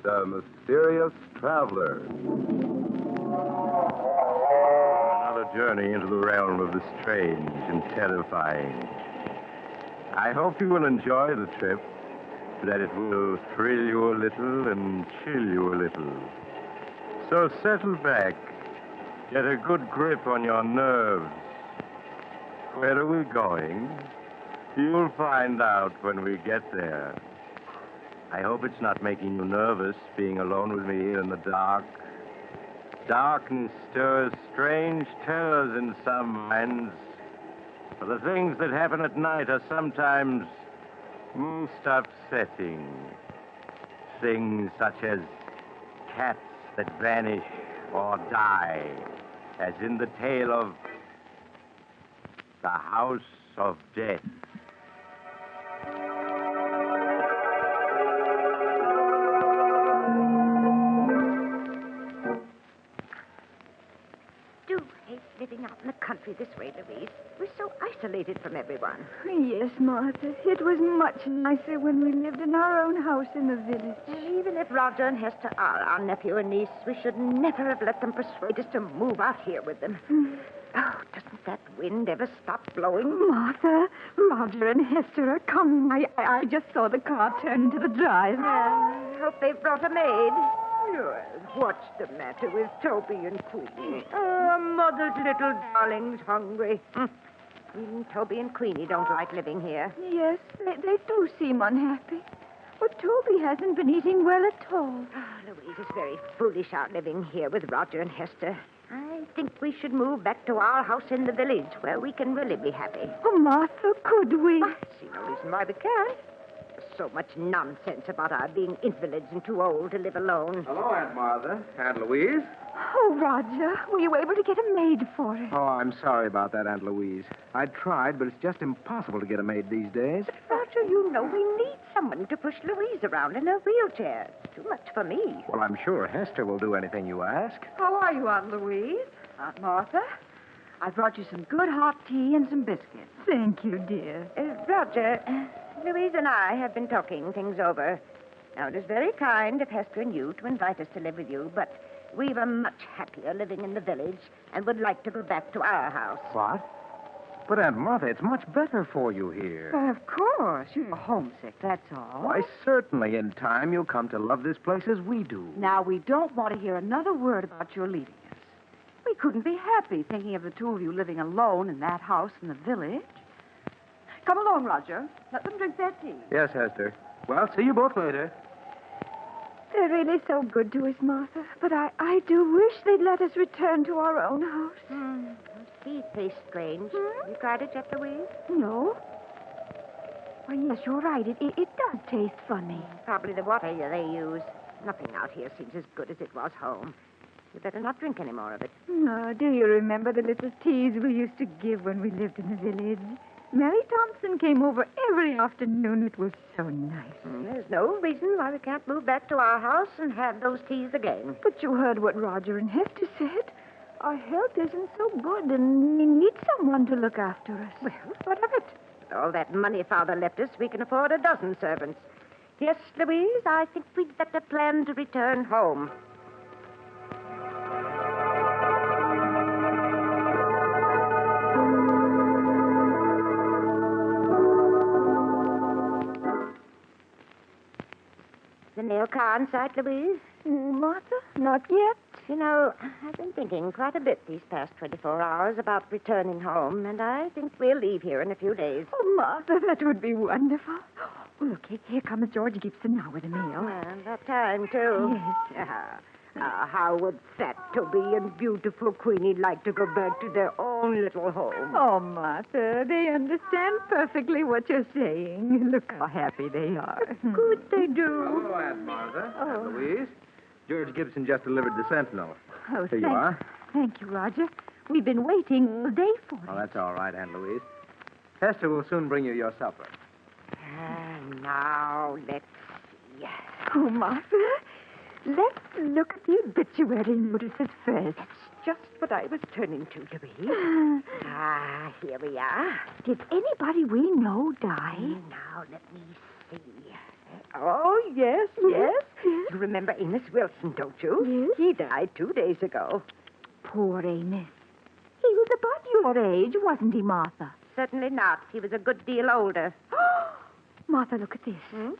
a mysterious traveler. Another journey into the realm of the strange and terrifying. I hope you will enjoy the trip, that it will thrill you a little and chill you a little. So settle back, get a good grip on your nerves. Where are we going? You'll find out when we get there. I hope it's not making you nervous, being alone with me here in the dark. Darkness stirs strange terrors in some minds. For the things that happen at night are sometimes most upsetting. Things such as cats that vanish or die, as in the tale of the House of Death. Living out in the country this way, Louise. We're so isolated from everyone. Yes, Martha. It was much nicer when we lived in our own house in the village. Even if Roger and Hester are our nephew and niece, we should never have let them persuade us to move out here with them. Oh, doesn't that wind ever stop blowing? Martha, Roger and Hester are coming. I just saw the car turn into the drive. I hope they've brought a maid. Well, what's the matter with Toby and Queenie? Oh, mother's little darling's hungry. Even Toby and Queenie don't like living here. Yes, they do seem unhappy. But Toby hasn't been eating well at all. Oh, Louise is very foolish out living here with Roger and Hester. I think we should move back to our house in the village where we can really be happy. Oh, Martha, could we? I see no reason why we can't. So much nonsense about our being invalids and too old to live alone. Hello, Aunt Martha. Aunt Louise. Oh, Roger, were you able to get a maid for us? Oh, I'm sorry about that, Aunt Louise. I tried, but it's just impossible to get a maid these days. Roger, you know we need someone to push Louise around in her wheelchair. It's too much for me. Well, I'm sure Hester will do anything you ask. How are you, Aunt Louise? Aunt Martha? I brought you some good hot tea and some biscuits. Thank you, dear. Roger, Louise and I have been talking things over. Now, it is very kind of Hester and you to invite us to live with you, but we were much happier living in the village and would like to go back to our house. What? But, Aunt Martha, it's much better for you here. Of course. You're homesick, that's all. Why, certainly in time you'll come to love this place as we do. Now, we don't want to hear another word about your leaving us. We couldn't be happy thinking of the two of you living alone in that house in the village. Come along, Roger. Let them drink their tea. Yes, Hester. Well, see you both later. They're really so good to us, Martha. But I do wish they'd let us return to our own house. Tea tastes strange. You tried it yet, Louise? No. Why, yes, you're right. It does taste funny. Probably the water they use. Nothing out here seems as good as it was home. You better not drink any more of it. No, do you remember the little teas we used to give when we lived in the village? Mary Thompson came over every afternoon. It was so nice. There's no reason why we can't move back to our house and have those teas again. But you heard what Roger and Hester said. Our health isn't so good, and we need someone to look after us. Well, what of it? With all that money Father left us, we can afford a dozen servants. Yes, Louise, I think we'd better plan to return home. The mail car in sight, Louise? Martha, not yet. You know, I've been thinking quite a bit these past 24 hours about returning home, and I think we'll leave here in a few days. Oh, Martha, that would be wonderful. Oh, look, here comes George Gibson now with the mail. And that time, too. Yes. How would fat Toby and beautiful Queenie like to go back to their own little home? Oh, Martha, they understand perfectly what you're saying. Look how happy they are. Good they do. Hello, Aunt Martha. Aunt Louise. George Gibson just delivered the Sentinel. Oh, Here you are. Thank you, Roger. We've been waiting all day for it. Oh, that's all right, Aunt Louise. Hester will soon bring you your supper. Now, let's see. Oh, Martha, let's look at the obituary notices first. That's just what I was turning to, Louise. Here we are. Did anybody we know die? Now, let me see. Oh, yes, yes. Yes. You remember Amos Wilson, don't you? Yes. He died 2 days ago. Poor Amos. He was about your age, wasn't he, Martha? Certainly not. He was a good deal older. Martha, look at this. Hmm?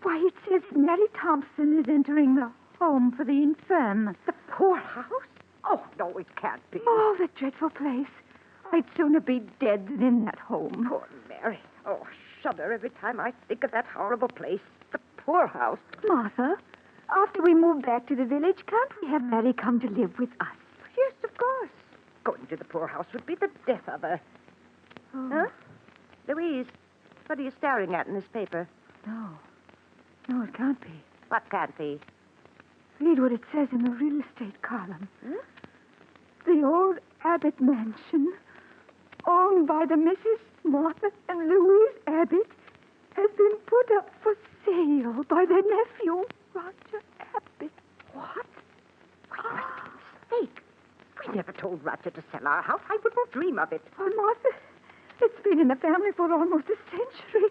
Why, it says Mary Thompson is entering the home for the infirm. The poorhouse? Oh, no, it can't be. Oh, the dreadful place. I'd sooner be dead than in that home. Poor Mary. Oh, shudder every time I think of that horrible place. The poorhouse. Martha, after we move back to the village, can't we have Mary come to live with us? Yes, of course. Going to the poorhouse would be the death of her. Oh. Huh? Louise, what are you staring at in this paper? No. No, it can't be. What can't be? Read what it says in the real estate column. Huh? The old Abbott mansion, owned by the Mrs. Martha and Louise Abbott, has been put up for sale by their nephew, Roger Abbott. What? We must be a mistake. We never told Roger to sell our house. I wouldn't dream of it. Oh, Martha, it's been in the family for almost a century.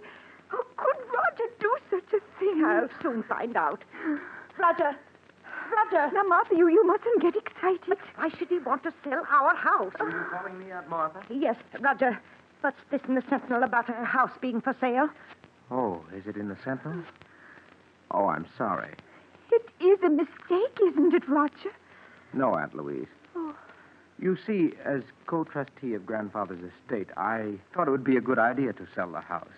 How could Roger do such a thing? I'll soon find out. Roger! Roger! Now, Martha, you mustn't get excited. But why should he want to sell our house? Are you calling me out, Martha? Yes, Roger. What's this in the Sentinel about our house being for sale? Oh, is it in the Sentinel? Oh, I'm sorry. It is a mistake, isn't it, Roger? No, Aunt Louise. Oh. You see, as co-trustee of Grandfather's estate, I thought it would be a good idea to sell the house.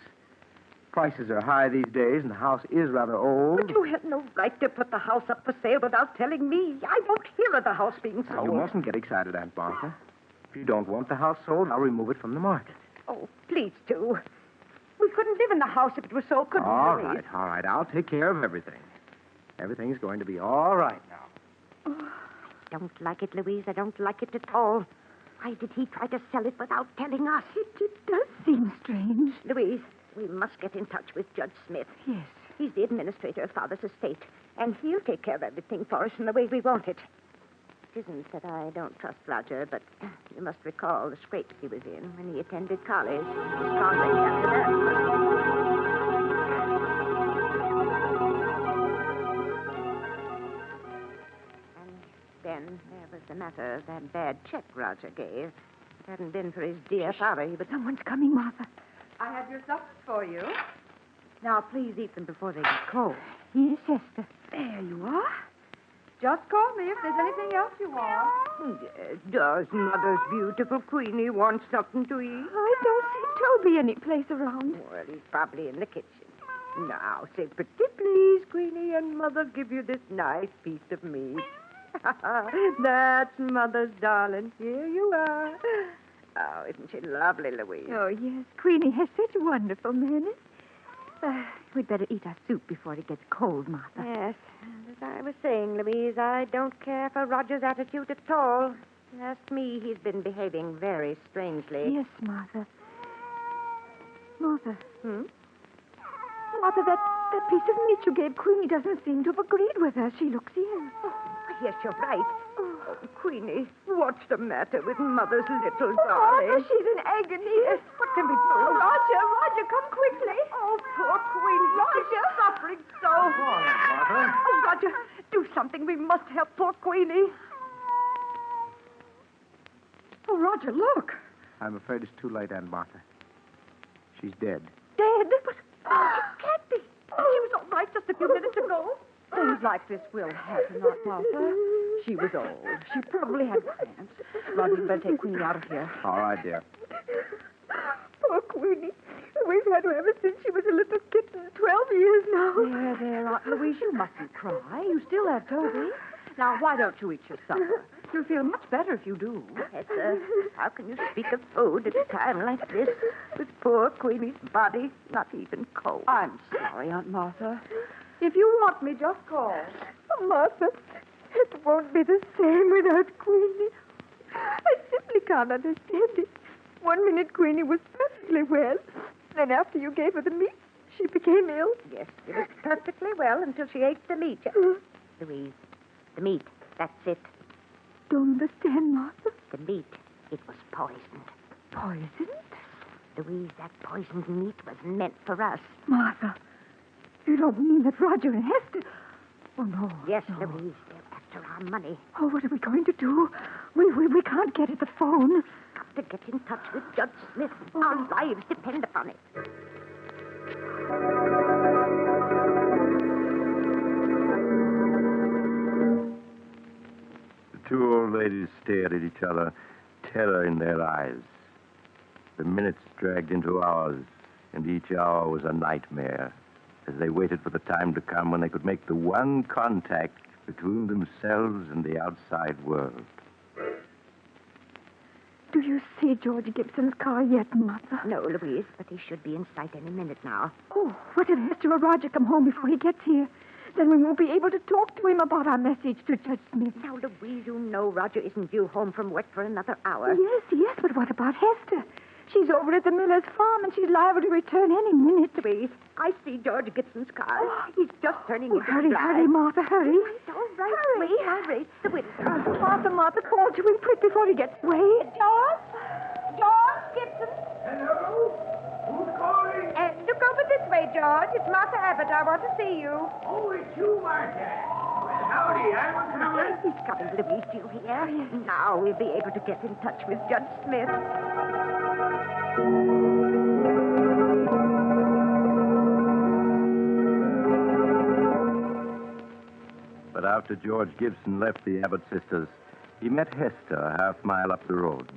Prices are high these days, and the house is rather old. But you had no right to put the house up for sale without telling me. I won't hear of the house being Now, sold. you mustn't get excited, Aunt Martha. If you don't want the house sold, I'll remove it from the market. Oh, please do. We couldn't live in the house if it was sold, could we, All Louise? right, all right. I'll take care of everything. Everything's going to be all right now. I don't like it, Louise. I don't like it at all. Why did he try to sell it without telling us? It does seem strange. Louise, we must get in touch with Judge Smith. Yes. He's the administrator of Father's estate, and he'll take care of everything for us in the way we want it. It isn't that I don't trust Roger, but you must recall the scrapes he was in when he attended college. His conduct after that. And then there was the matter of that bad check Roger gave. If it hadn't been for his dear father, he would... Someone's coming, Martha. I have your suppers for you. Now, please eat them before they get cold. Yes, Esther. There you are. Just call me if there's anything else you want. Yes, does Mother's beautiful Queenie want something to eat? I don't see Toby any place around. Well, he's probably in the kitchen. Now, say pretty please, Queenie, and Mother give you this nice piece of meat. That's Mother's darling. Here you are. Oh, isn't she lovely, Louise? Oh, yes. Queenie has such wonderful manners. We'd better eat our soup before it gets cold, Martha. Yes, and as I was saying, Louise, I don't care for Roger's attitude at all. Ask me, he's been behaving very strangely. Yes, Martha. Martha. Hmm? Martha, that piece of meat you gave Queenie doesn't seem to have agreed with her. She looks ill. Oh, yes, you're right. Oh, Queenie, what's the matter with Mother's little darling? Martha, she's in agony. Yes, what can we do? Roger, come quickly. Oh, poor Queenie. Roger. She's suffering so. Martha. Oh, Roger, do something. We must help poor Queenie. Oh, Roger, look. I'm afraid it's too late, Aunt Martha. She's dead. Dead? But It can't be. She was all right just a few minutes ago. Things like this will happen, Aunt Martha. She was old. She probably had cramps. Roger, you better take Queenie out of here. All right, dear. poor Queenie. We've had her ever since she was a little kitten, 12 years now. There, Aunt Louise, you mustn't cry. You still have Toby. Now, why don't you eat your supper? You'll feel much better if you do. Esther, how can you speak of food at a time like this? With poor Queenie's body not even cold. I'm sorry, Aunt Martha. If you want me, just call. Oh, Martha, it won't be the same without Queenie. I simply can't understand it. 1 minute Queenie was perfectly well. Then after you gave her the meat, she became ill. Yes, she was perfectly well until she ate the meat. Louise, the meat, that's it. Don't understand, Martha. The meat, it was poisoned. Poisoned? Louise, that poisoned meat was meant for us. Martha, You don't mean that Roger and Hester... Oh, no. Yes, no. Louise, they're after our money. Oh, what are we going to do? We can't get at the phone. Got to get in touch with Judge Smith. Our lives depend upon it. The two old ladies stared at each other, terror in their eyes. The minutes dragged into hours, and each hour was a nightmare as they waited for the time to come when they could make the one contact between themselves and the outside world. Do you see George Gibson's car yet, Martha? No, Louise, but he should be in sight any minute now. Oh, what if Hester or Roger come home before he gets here? Then we won't be able to talk to him about our message to Judge Smith. Now, Louise, you know Roger isn't due home from work for another hour. Yes, but what about Hester? She's over at the miller's farm, and she's liable to return any minute. Louise, I see George Gibson's car. He's just turning into Hurry, the drive. hurry, Martha, hurry. All right, Hurry. Louise, I'll raise the window. Martha, call to him quick before he gets away. George Gibson. Hello? Who's calling? Look over this way, George. It's Martha Abbott. I want to see you. Oh, it's you, Martha. Well, howdy, I'm coming. He's coming, Louise. Do you hear? Now we'll be able to get in touch with Judge Smith. But after George Gibson left the Abbott sisters, he met Hester a half-mile up the road.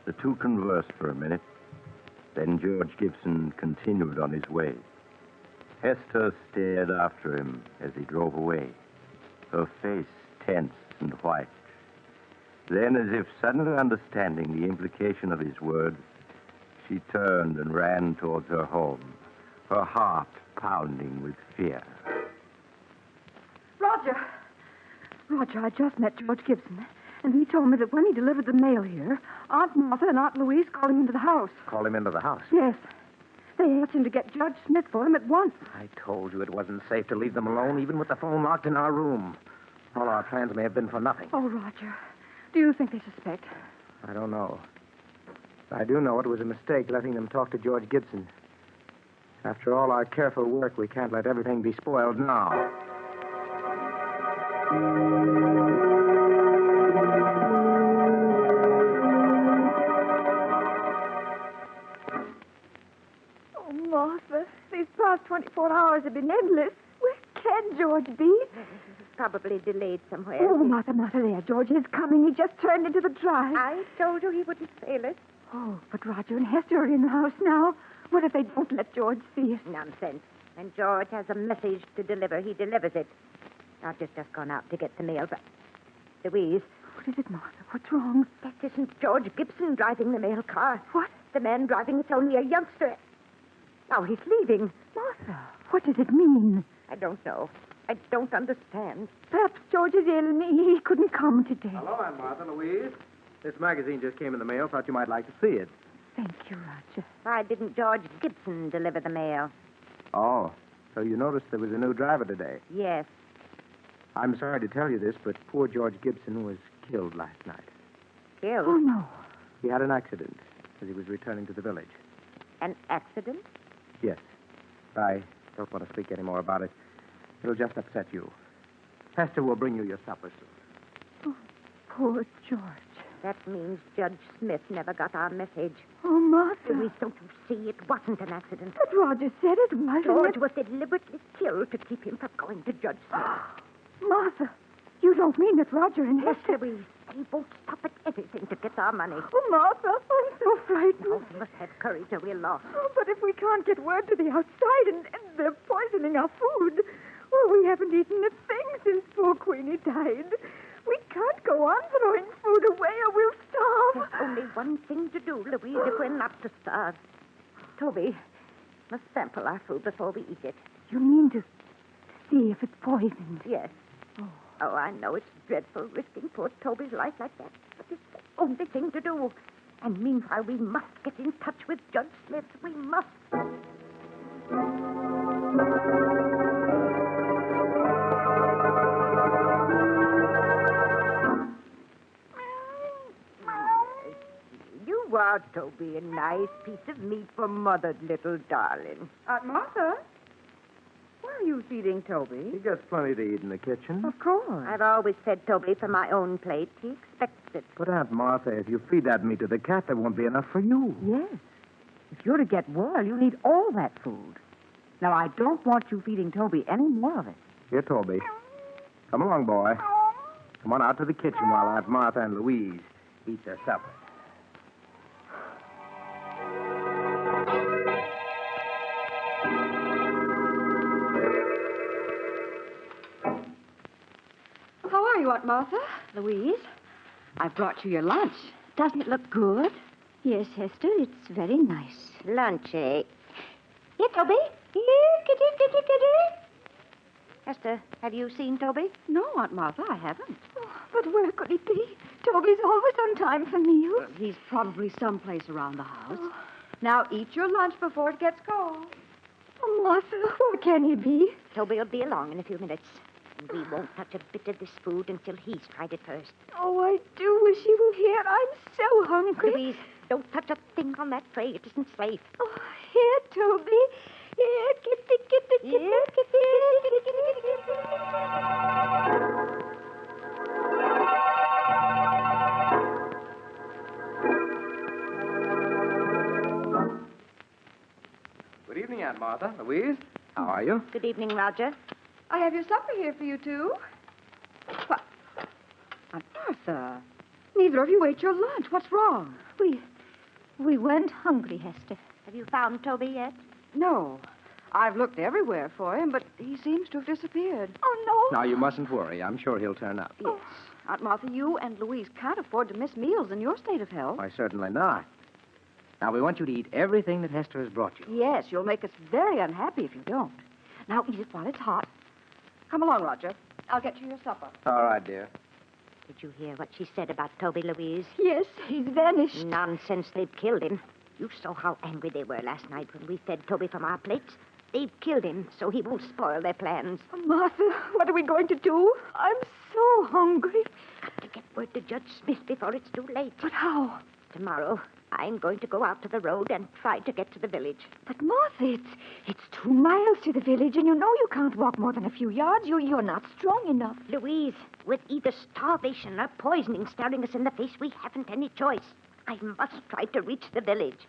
The two conversed for a minute. Then George Gibson continued on his way. Hester stared after him as he drove away, her face tense and white. Then, as if suddenly understanding the implication of his words, she turned and ran towards her home, her heart pounding with fear. Roger, I just met George Gibson, and he told me that when he delivered the mail here, Aunt Martha and Aunt Louise called him into the house. Call him into the house. Yes. They asked him to get Judge Smith for him at once. I told you it wasn't safe to leave them alone, even with the phone locked in our room. All our plans may have been for nothing. Oh, Roger, do you think they suspect? I don't know. I do know it was a mistake letting them talk to George Gibson. After all our careful work, we can't let everything be spoiled now. Oh, Martha, these past 24 hours have been endless. Where can George be? Probably delayed somewhere. Oh, Martha, there. George is coming. He just turned into the drive. I told you he wouldn't fail us. Oh, but Roger and Hester are in the house now. What if they don't let George see us? Nonsense. When George has a message to deliver, he delivers it. Roger's just gone out to get the mail, but... Louise. What is it, Martha? What's wrong? That isn't George Gibson driving the mail car. What? The man driving it's only a youngster. Now he's leaving. Martha, what does it mean? I don't know. I don't understand. Perhaps George is ill and he couldn't come today. Hello, Aunt Martha, Louise. This magazine just came in the mail. Thought you might like to see it. Thank you, Roger. Why didn't George Gibson deliver the mail? Oh, so you noticed there was a new driver today. Yes. I'm sorry to tell you this, but poor George Gibson was killed last night. Killed? Oh, no. He had an accident as he was returning to the village. An accident? Yes. I don't want to speak any more about it. It'll just upset you. Hester will bring you your supper soon. Oh, poor George. That means Judge Smith never got our message. Oh, Martha. Louise, don't you see? It wasn't an accident. But Roger said it was. George was deliberately killed to keep him from going to Judge Smith. Martha, you don't mean that Roger and Yes, Hester... Louise. They won't stop at anything to get our money. Oh, Martha, I'm so frightened. Oh, we must have courage or we're lost. Oh, but if we can't get word to the outside and they're poisoning our food... Well, we haven't eaten a thing since poor Queenie died. We can't go on throwing food away or we'll starve. There's only one thing to do, Louise, if we're not to starve. Toby must sample our food before we eat it. You mean to see if it's poisoned? Yes. Oh, I know it's dreadful risking poor Toby's life like that, but it's the only thing to do. And meanwhile, we must get in touch with Judge Smith. We must. You are, Toby, a nice piece of meat for Mother, little darling. Aunt Martha? What are you feeding Toby? He gets plenty to eat in the kitchen. Of course. I've always fed Toby from my own plate. He expects it. But, Aunt Martha, if you feed that meat to the cat, there won't be enough for you. Yes. If you're to get well, you need all that food. Now, I don't want you feeding Toby any more of it. Here, Toby. Come along, boy. Come on out to the kitchen while Aunt Martha and Louise eat their supper. How are you, Aunt Martha? Louise? I've brought you your lunch. Doesn't it look good? Yes, Hester, it's very nice. Lunch, eh? Here, Toby. Here, kitty, kitty, kitty. Hester, have you seen Toby? No, Aunt Martha, I haven't. Oh, but where could he be? Toby's always on time for meals. He's probably someplace around the house. Now, eat your lunch before it gets cold. Oh, Martha, where can he be? Toby will be along in a few minutes. And we won't touch a bit of this food until he's tried it first. Oh, I do wish he were here. I'm so hungry. Louise, don't touch a thing on that tray. It isn't safe. Oh, here, Toby. Here, kitty, kitty, kitty, kitty, kitty, Good evening, Aunt Martha. Louise, how are you? Good evening, Roger. I have your supper here for you two. What? Aunt Martha, neither of you ate your lunch. What's wrong? We weren't hungry, Hester. Have you found Toby yet? No. I've looked everywhere for him, but he seems to have disappeared. Oh, no. Now, you mustn't worry. I'm sure he'll turn up. Yes. Aunt Martha, you and Louise can't afford to miss meals in your state of health. Why, certainly not. Now, we want you to eat everything that Hester has brought you. Yes, you'll make us very unhappy if you don't. Now eat it while it's hot. Come along, Roger. I'll get you your supper. All right, dear. Did you hear what she said about Toby, Louise? Yes, he's vanished. Nonsense. They've killed him. You saw how angry they were last night when we fed Toby from our plates. They've killed him, so he won't spoil their plans. Oh, Martha, what are we going to do? I'm so hungry. Got to get word to Judge Smith before it's too late. But how? Tomorrow, I'm going to go out to the road and try to get to the village. But, Martha, it's 2 miles to the village, and you know you can't walk more than a few yards. You're not strong enough. Louise, with either starvation or poisoning staring us in the face, we haven't any choice. I must try to reach the village.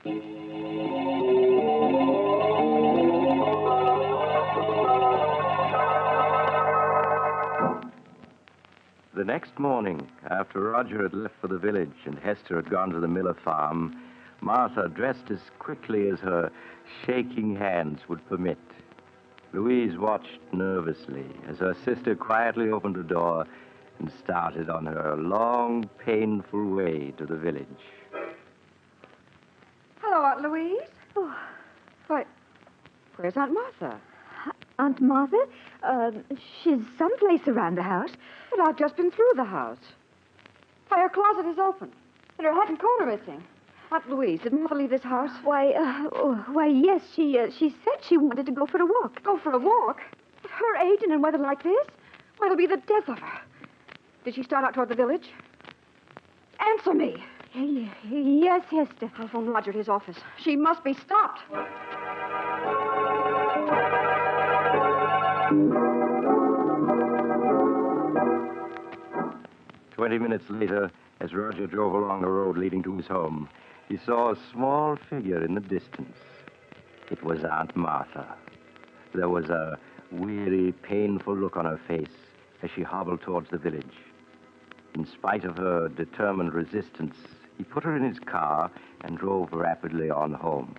The next morning, after Roger had left for the village and Hester had gone to the Miller farm, Martha dressed as quickly as her shaking hands would permit. Louise watched nervously as her sister quietly opened the door and started on her long, painful way to the village. Hello, Aunt Louise. Oh, Why, where's Aunt Martha? Aunt Martha, she's someplace around the house. But I've just been through the house. Why, her closet is open, and her hat and coat are missing. Aunt Louise, did Martha leave this house? Why, yes, she said she wanted to go for a walk. Go for a walk? At her age and in weather like this? Why, it'll be the death of her. Did she start out toward the village? Answer me. Yes, Hester. Telephone Roger at his office. She must be stopped. 20 minutes later, as Roger drove along the road leading to his home, he saw a small figure in the distance. It was Aunt Martha. There was a weary, painful look on her face as she hobbled towards the village. In spite of her determined resistance, he put her in his car and drove rapidly on home.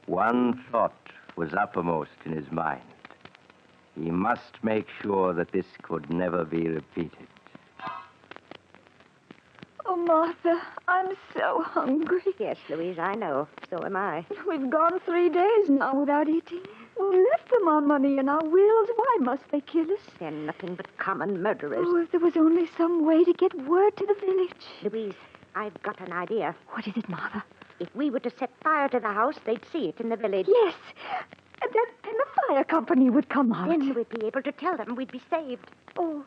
One thought was uppermost in his mind. He must make sure that this could never be repeated. Oh, Martha, I'm so hungry. Yes, Louise, I know. So am I. We've gone 3 days now without eating. We left them our money and our wills. Why must they kill us? They're nothing but common murderers. Oh, if there was only some way to get word to the village. Louise, I've got an idea. What is it, Martha? If we were to set fire to the house, they'd see it in the village. Yes. And then the fire company would come out. Then we'd be able to tell them we'd be saved. Oh,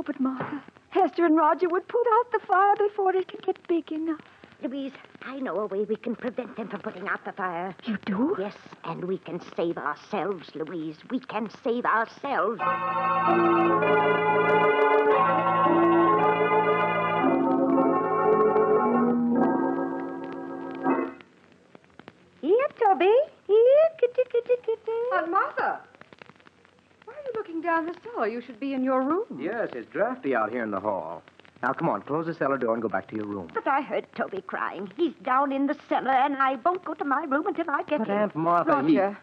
but Martha, Hester and Roger would put out the fire before it could get big enough. Louise, I know a way we can prevent them from putting out the fire. You do? Yes, and we can save ourselves, Louise. We can save ourselves. Here, Toby. Here, kitty, kitty, kitty. Aunt Martha! Why are you looking down the cellar? You should be in your room. Yes, it's drafty out here in the hall. Now, come on, close the cellar door and go back to your room. But I heard Toby crying. He's down in the cellar, and I won't go to my room until I get But him. Aunt Martha, Roger,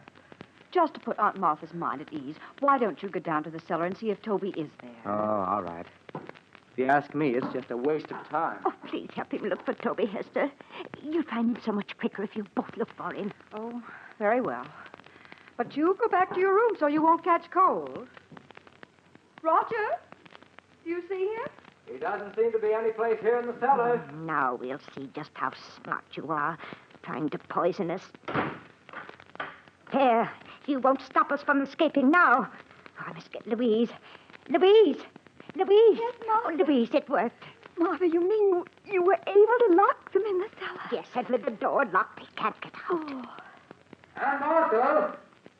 just to put Aunt Martha's mind at ease, why don't you go down to the cellar and see if Toby is there? Oh, all right. If you ask me, it's just a waste of time. Oh, please help him look for Toby, Hester. You'll find him so much quicker if you both look for him. Oh, very well. But you go back to your room so you won't catch cold. Roger, do you see him? He doesn't seem to be any place here in the cellar. Now we'll see just how smart you are, trying to poison us. There, you won't stop us from escaping now. Oh, I must get Louise. Louise! Louise! Yes, Mom? Oh, Louise, it worked. Martha, you mean you were able to lock them in the cellar? Yes, and with the door locked, they can't get out. Oh. Aunt Martha,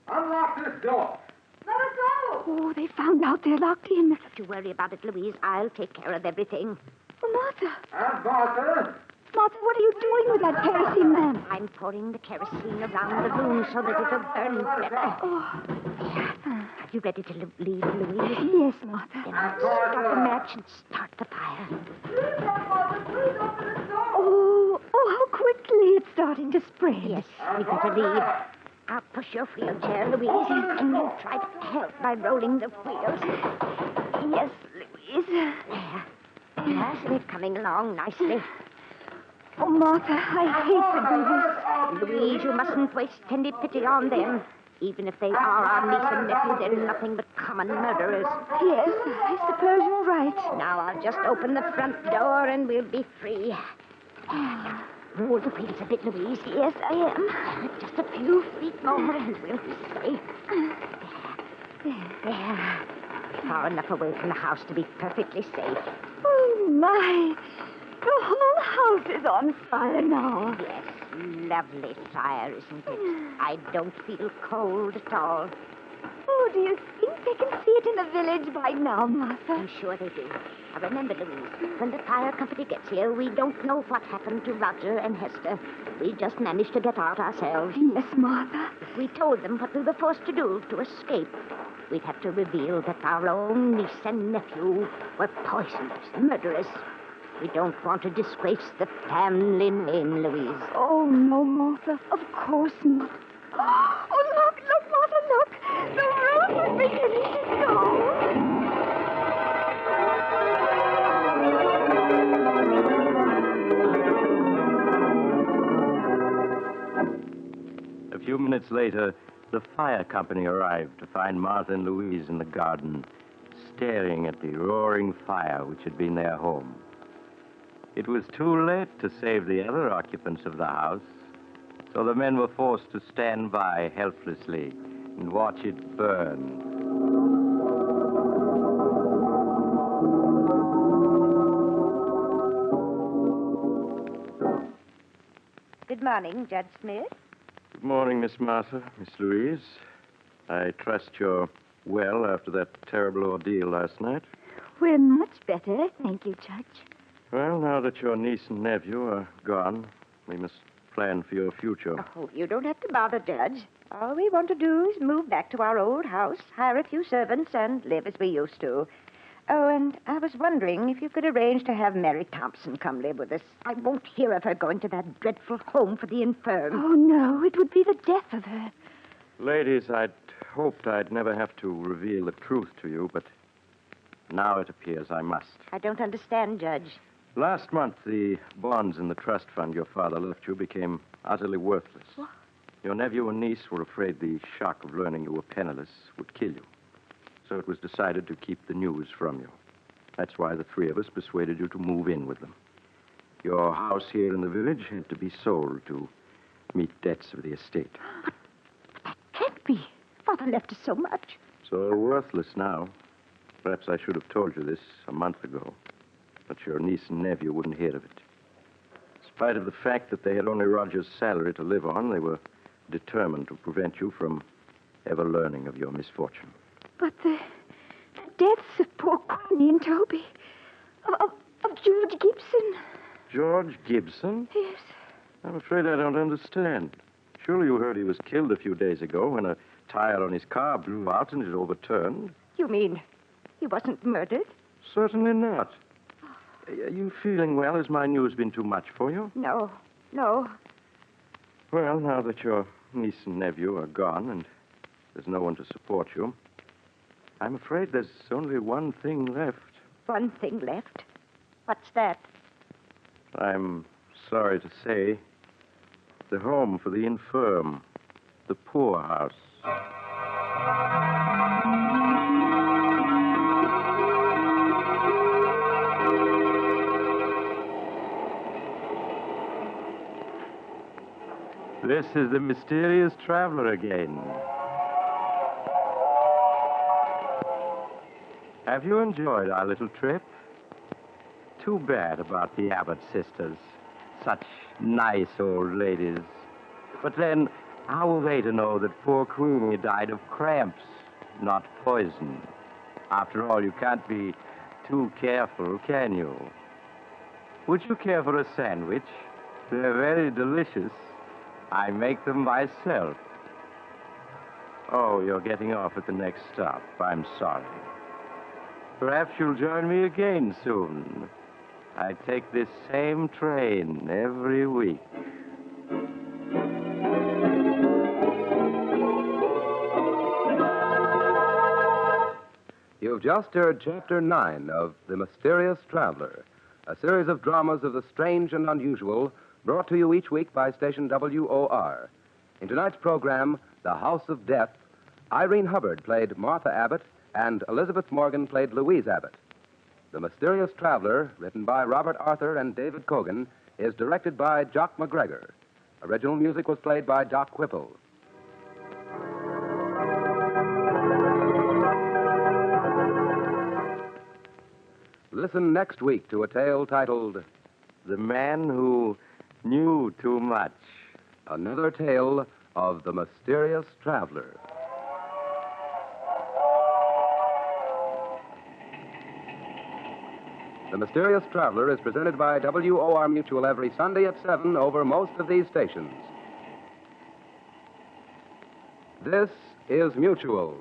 unlock this door. Let us go! Oh, they found out they're locked in. Don't you worry about it, Louise. I'll take care of everything. Oh, Martha. Aunt Martha. Martha, what are you doing with that kerosene lamp? I'm pouring the kerosene around the room so that it'll burn better. Oh, Are you ready to leave, Louise? yes, Martha. Then I'll strike the match and start the fire. Please, Aunt Martha, please open the door! Oh, how quickly it's starting to spread. Yes, we better leave. I'll push your wheelchair, Louise, and you try to help by rolling the wheels. Yes, Louise. There. Yes, we're coming along nicely. Oh, Martha, I hate the babies. Louise, you mustn't waste any pity on them. Even if they are our niece and nephew, they're nothing but common murderers. Yes, I suppose you're right. Now I'll just open the front door and we'll be free. Now, roll the wheels a bit, Louise. Yes, I am. Just a few feet more and we'll be safe. There. Far enough away from the house to be perfectly safe. Oh, my. The whole house is on fire now. Yes, lovely fire, isn't it? I don't feel cold at all. Oh, do you think they can see it in the village by now, Martha? I'm sure they do. Now remember, Louise, when the fire company gets here, we don't know what happened to Roger and Hester. We just managed to get out ourselves. Yes, Martha. If we told them what we were forced to do to escape, we'd have to reveal that our own niece and nephew were poisoners, murderers. We don't want to disgrace the family name, Louise. Oh, no, Martha. Of course not. Oh, look, Martha, look. The roof is beginning to go. A few minutes later, the fire company arrived to find Martha and Louise in the garden, staring at the roaring fire which had been their home. It was too late to save the other occupants of the house, so the men were forced to stand by helplessly and watch it burn. Good morning, Judge Smith. Good morning, Miss Martha, Miss Louise. I trust you're well after that terrible ordeal last night. We're much better, thank you, Judge. Well, now that your niece and nephew are gone, we must plan for your future. Oh, you don't have to bother, Judge. All we want to do is move back to our old house, hire a few servants, and live as we used to. Oh, and I was wondering if you could arrange to have Mary Thompson come live with us. I won't hear of her going to that dreadful home for the infirm. Oh, no, it would be the death of her. Ladies, I'd hoped I'd never have to reveal the truth to you, but now it appears I must. I don't understand, Judge. Last month, the bonds in the trust fund your father left you became utterly worthless. What? Your nephew and niece were afraid the shock of learning you were penniless would kill you. So it was decided to keep the news from you. That's why the three of us persuaded you to move in with them. Your house here in the village had to be sold to meet debts of the estate. That can't be. Father left us so much. It's all worthless now. Perhaps I should have told you this a month ago. But your niece and nephew wouldn't hear of it. spite of the fact that they had only Roger's salary to live on, they were determined to prevent you from ever learning of your misfortune. But the deaths of poor Queenie and Toby, of George Gibson. George Gibson? Yes. I'm afraid I don't understand. Surely you heard he was killed a few days ago when a tire on his car blew out and it overturned. You mean he wasn't murdered? Certainly not. Are you feeling well? Has my news been too much for you? No. Well, now that your niece and nephew are gone and there's no one to support you, I'm afraid there's only one thing left. One thing left? What's that? I'm sorry to say, the home for the infirm, the poorhouse. This is the mysterious traveler again. Have you enjoyed our little trip? Too bad about the Abbott sisters. Such nice old ladies. But then, how were they to know that poor Queenie died of cramps, not poison? After all, you can't be too careful, can you? Would you care for a sandwich? They're very delicious. I make them myself. Oh, you're getting off at the next stop. I'm sorry. Perhaps you'll join me again soon. I take this same train every week. You've just heard Chapter 9 of The Mysterious Traveler, a series of dramas of the strange and unusual brought to you each week by station WOR. In tonight's program, The House of Death, Irene Hubbard played Martha Abbott and Elizabeth Morgan played Louise Abbott. The Mysterious Traveler, written by Robert Arthur and David Cogan, is directed by Jock McGregor. Original music was played by Doc Whipple. Listen next week to a tale titled The Man Who Knew Too Much. Another Tale of the Mysterious Traveler. The Mysterious Traveler is presented by WOR Mutual every Sunday at 7 over most of these stations. This is Mutual.